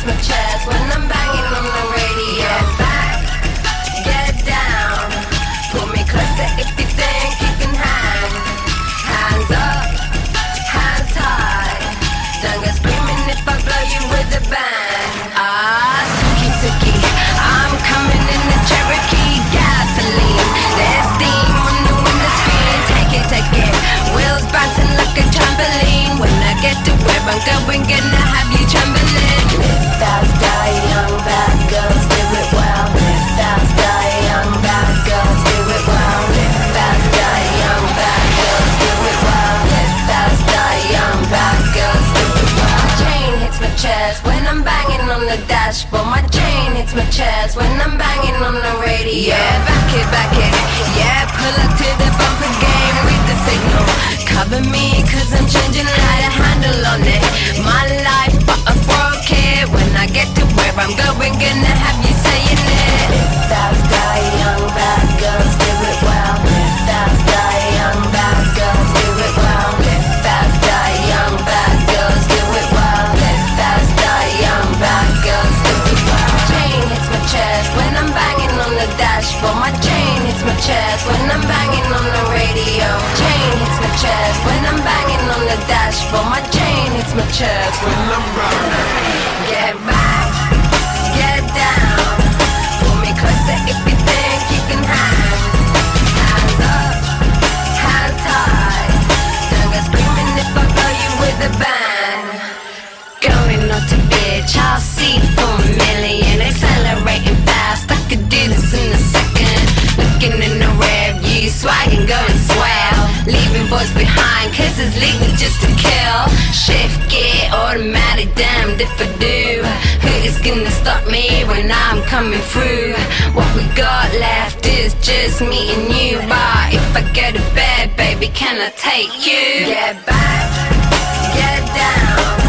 my chest when I'm banging on the radio. Get back, get down, pull me closer if you think you can hang. Hands up, hands high, don't go screaming if I blow you with a bang. Ah, Suki Suki, I'm coming in the Cherokee gasoline. There's steam on the window screen, take it, wheels bouncing like a trampoline. When I get to where I'm going, gonna have you trembling. Live fast, die young, bad girls do it well. Live fast, die young, bad girls do it well. Live fast, die young, bad girls do it well. Live fast, die young, bad girls do it well. My chain hits my chest when I'm banging on the dashboard. My chain hits my chest when I'm banging on the radio. Yeah, back it, yeah, pull up to the bumper game, read the signal. Cover me, cause I'm changing light, a handle on it. My life, but I broke it. When I get to where I'm going, gonna have you saying it. Live fast, die young, bad girls do it well. Live fast, die young, bad girls do it well. Live fast, die young, bad girls do it well. Live fast, die young, bad girls do it well. Chain hits my chest when I'm banging on the dashboard. My chain hits my chest when I'm banging on the radio. Chain hits my chest when I'm banging on the dashboard. My chain hits my chest when I'm riding. Get back, get down, pull me closer if you think you can hang. Hands up, hands high, don't go screaming if I blow you with a bang. Going up to bitch, I'll see for a million. Accelerating fast, I could do this in a second. Looking in the rear view, swagging, going swell. Leaving boys behind, cause it's legal just to kill. Shift gear, automatic, damned if I do. Who is gonna stop me when I'm coming through? What we got left is just me and you. But if I go to bed, baby, can I take you? Get back, get down,